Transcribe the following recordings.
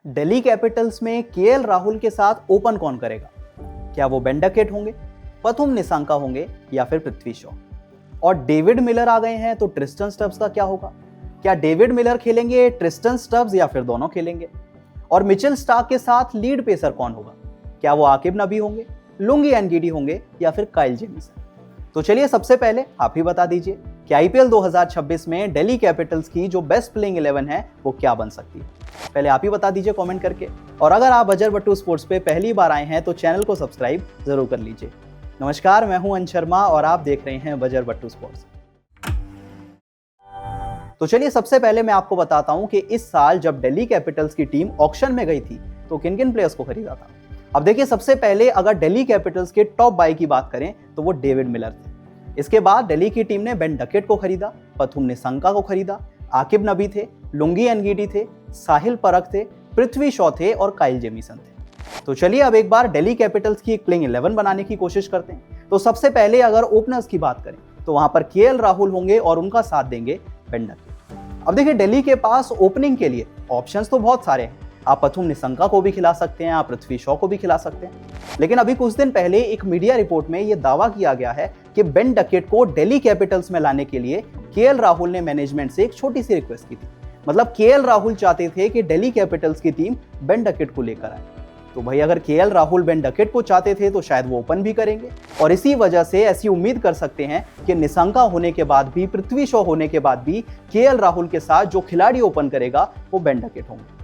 Delhi Capitals में KL Rahul के साथ ओपन कौन करेगा? क्या वो बेन डकेट होंगे, पथुम निसांका होंगे या फिर पृथ्वी शॉ? और डेविड मिलर आ गए हैं तो ट्रिस्टन स्टब्स का क्या होगा? क्या डेविड मिलर खेलेंगे, ट्रिस्टन स्टब्स या फिर दोनों खेलेंगे? और मिचेल स्टार्क के साथ लीड पेसर कौन होगा? क्या वो आकिब नबी होंगे, लुंगी एनगीडी होंगे या फिर काइल जेमिसन? तो चलिए सबसे पहले आप ही बता दीजिए कि आईपीएल 2026 में दिल्ली कैपिटल्स की जो बेस्ट प्लेइंग 11 है वो क्या बन सकती है। पहले आप ही बता दीजिए कमेंट करके। और अगर आप बजर बट्टू स्पोर्ट्स पे पहली बार आए हैं तो चैनल को सब्सक्राइब जरूर कर लीजिए। नमस्कार, मैं हूं अंश शर्मा और आप देख रहे हैं बजर बट्टू स्पोर्ट्स। तो चलिए सबसे पहले मैं आपको बताता हूं कि इस साल जब दिल्ली कैपिटल्स की टीम ऑक्शन में गई थी तो किन किन प्लेयर्स को खरीदा था। अब देखिए, सबसे पहले अगर दिल्ली कैपिटल्स के टॉप बाय की बात करें तो वो डेविड मिलर थे। इसके बाद दिल्ली की टीम ने बेन डकेट को खरीदा, पथुम निसांका को खरीदा, आकिब नबी थे, लुंगी एनगीडी थे, साहिल परख थे, पृथ्वी शॉ थे और काइल जेमिसन थे। तो चलिए अब एक बार दिल्ली कैपिटल्स की एक प्लेइंग 11 बनाने की कोशिश करते हैं। तो सबसे पहले अगर ओपनर्स की बात करें तो वहां पर केएल राहुल होंगे और उनका साथ देंगे बेन डकेट। अब देखिए, दिल्ली के पास ओपनिंग के लिए ऑप्शंस तो बहुत सारे हैं। आप पथुम निसांका को भी खिला सकते हैं, आप पृथ्वी शॉ को भी खिला सकते हैं। लेकिन अभी कुछ दिन पहले एक मीडिया रिपोर्ट में यह दावा किया गया है कि बेन डकेट को दिल्ली कैपिटल्स में लाने के लिए केएल राहुल ने मैनेजमेंट से एक छोटी सी रिक्वेस्ट की थी। मतलब केएल राहुल चाहते थे कि दिल्ली कैपिटल्स की टीम बेन डकेट को लेकर आए। तो भाई, अगर केएल राहुल बेन डकेट को चाहते थे तो शायद वो ओपन भी करेंगे। और इसी वजह से ऐसी उम्मीद कर सकते हैं कि निसांका होने के बाद भी, पृथ्वी शॉ होने के बाद भी केएल राहुल के साथ जो खिलाड़ी ओपन करेगा वो बेन डकेट होंगे।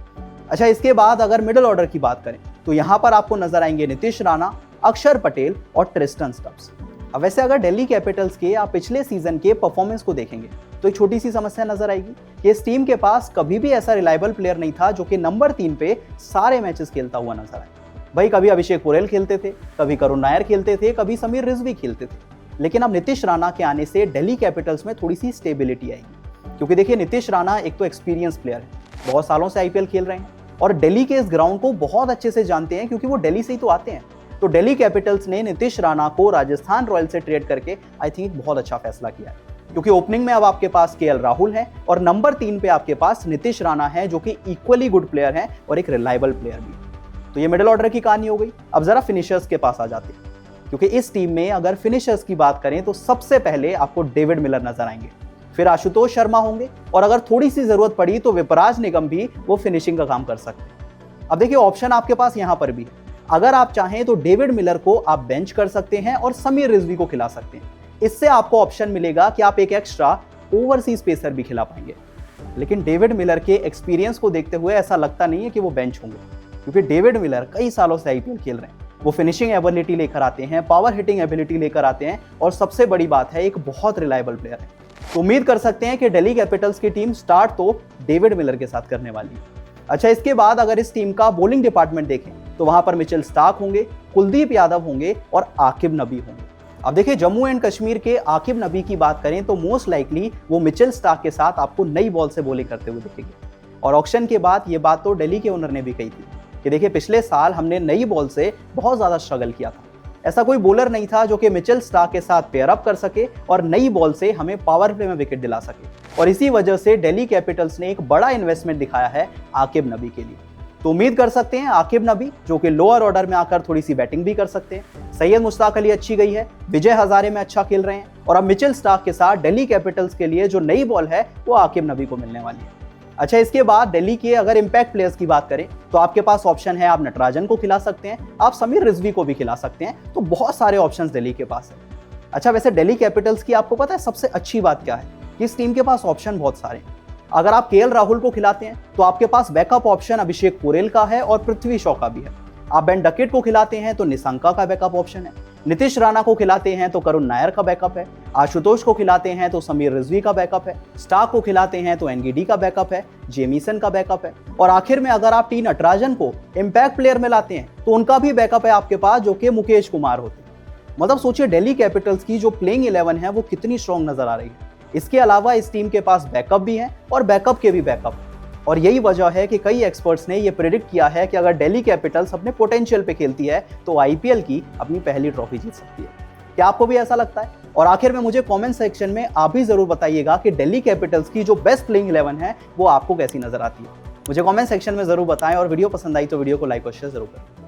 अच्छा, इसके बाद अगर मिडिल ऑर्डर की बात करें तो यहां पर आपको नजर आएंगे नीतीश राणा, अक्षर पटेल और ट्रिस्टन स्टब्स। अब वैसे अगर दिल्ली कैपिटल्स के आप पिछले सीजन के परफॉर्मेंस को देखेंगे तो एक छोटी सी समस्या नजर आएगी कि इस टीम के पास कभी भी ऐसा रिलायबल प्लेयर नहीं था जो कि नंबर 3 पे सारे मैचेस खेलता हुआ नजर आए। भाई, कभी अभिषेक पुरेल खेलते थे, कभी करुण नायर खेलते थे, कभी समीर रिजवी खेलते थे। लेकिन अब नीतीश राणा के आने से दिल्ली कैपिटल्स में थोड़ी सी स्टेबिलिटी आएगी। क्योंकि देखिए, नीतीश राणा एक तो एक्सपीरियंस प्लेयर है, बहुत सालों से आईपीएल खेल रहे हैं और दिल्ली के इस ग्राउंड को बहुत अच्छे से जानते हैं क्योंकि वो दिल्ली से ही तो आते हैं। तो दिल्ली कैपिटल्स ने नीतीश राणा को राजस्थान रॉयल्स से ट्रेड करके आई थिंक बहुत अच्छा फैसला किया है। क्योंकि ओपनिंग में अब आपके पास केएल राहुल है और नंबर 3 पे आपके पास नीतीश राणा है जो कि इक्वली गुड प्लेयर है और एक रिलायबल प्लेयर भी है। तो ये मिडिल ऑर्डर की कहानी हो गई। अब जरा फिनिशर्स के पास आ जाते हैं, क्योंकि इस टीम में अगर फिनिशर्स की बात करें तो सबसे पहले आपको डेविड मिलर नजर आएंगे, फिर आशुतोष शर्मा होंगे और अगर थोड़ी सी जरूरत पड़ी तो विपराज निगम भी वो फिनिशिंग का काम कर सकते हैं। अब देखिए, ऑप्शन आपके पास यहां पर भी है। अगर आप चाहें तो डेविड मिलर को आप बेंच कर सकते हैं और समीर रिजवी को खिला सकते हैं। इससे आपको ऑप्शन मिलेगा कि आप एक एक्स्ट्रा ओवरसीज पेसर भी खिला पाएंगे। लेकिन डेविड मिलर के एक्सपीरियंस को देखते हुए ऐसा लगता नहीं है कि वो बेंच होंगे, क्योंकि डेविड मिलर कई सालों से आईपीएल खेल रहे हैं। वो फिनिशिंग एबिलिटी लेकर आते हैं, पावर हिटिंग एबिलिटी लेकर आते हैं और सबसे बड़ी बात है, एक बहुत रिलायबल प्लेयर है। तो उम्मीद कर सकते हैं कि दिल्ली कैपिटल्स की टीम स्टार्ट तो डेविड मिलर के साथ करने वाली है। अच्छा, इसके बाद अगर इस टीम का बॉलिंग डिपार्टमेंट देखें तो वहां पर मिचेल स्टार्क होंगे, कुलदीप यादव होंगे और आकिब नबी होंगे। अब देखिए, जम्मू एंड कश्मीर के आकिब नबी की बात करें तो मोस्ट लाइकली वो मिचेल स्टार्क के साथ आपको नई बॉल से बॉलिंग करते हुए दिखेंगे। और ऑक्शन के बाद ये बात तो दिल्ली के ओनर ने भी कही थी कि देखिए, पिछले साल हमने नई बॉल से बहुत ज्यादा स्ट्रगल किया था। ऐसा कोई बॉलर नहीं था जो कि मिचेल स्टार्क के साथ पेयर अप कर सके और नई बॉल से हमें पावर प्ले में विकेट दिला सके। और इसी वजह से दिल्ली कैपिटल्स ने एक बड़ा इन्वेस्टमेंट दिखाया है आकिब नबी के लिए। तो उम्मीद कर सकते हैं आकिब नबी, जो कि लोअर ऑर्डर में आकर थोड़ी सी बैटिंग भी कर सकते हैं। सैयद मुश्ताक अली अच्छी गई है, विजय हजारे में अच्छा खेल रहे हैं और अब मिचेल स्टार्क के साथ दिल्ली कैपिटल्स के लिए जो नई बॉल है वो आकिब नबी को मिलने वाली है। अच्छा, इसके बाद दिल्ली के अगर इंपैक्ट प्लेयर्स की बात करें तो आपके पास ऑप्शन है, आप नटराजन को खिला सकते हैं, आप समीर रिजवी को भी खिला सकते हैं। तो बहुत सारे ऑप्शंस दिल्ली के पास है। अच्छा, वैसे दिल्ली कैपिटल्स की आपको पता है सबसे अच्छी बात क्या है कि इस टीम के पास ऑप्शन बहुत सारे हैं। अगर आप केएल राहुल को खिलाते हैं तो आपके पास बैकअप ऑप्शन अभिषेक पुरेल का है और पृथ्वी शॉ का भी है। आप बेन डकेट को खिलाते हैं तो निसांका का बैकअप ऑप्शन है। नीतीश राणा को खिलाते हैं तो करुण नायर का बैकअप है। आशुतोष को खिलाते हैं तो समीर रिजवी का बैकअप है। स्टार्क को खिलाते हैं तो एनगीडी का बैकअप है, जेमिसन का बैकअप है। और आखिर में अगर आप टी नटराजन को इंपैक्ट प्लेयर में लाते हैं तो उनका भी बैकअप है आपके पास, जो कि मुकेश कुमार होते हैं। मतलब सोचिए, दिल्ली कैपिटल्स की जो प्लेइंग 11 है वो कितनी स्ट्रॉन्ग नजर आ रही है। इसके अलावा इस टीम के पास बैकअप भी है और बैकअप के भी बैकअप। और यही वजह है कि कई एक्सपर्ट्स ने यह प्रेडिक्ट किया है कि अगर दिल्ली कैपिटल्स अपने पोटेंशियल पे खेलती है तो आईपीएल की अपनी पहली ट्रॉफी जीत सकती है। क्या आपको भी ऐसा लगता है? और आखिर में मुझे कमेंट सेक्शन में आप भी जरूर बताइएगा कि दिल्ली कैपिटल्स की जो बेस्ट प्लेइंग 11 है वो आपको कैसी नजर आती है। मुझे कमेंट सेक्शन में जरूर बताएं और वीडियो पसंद आई तो वीडियो को लाइक और शेयर जरूर करें।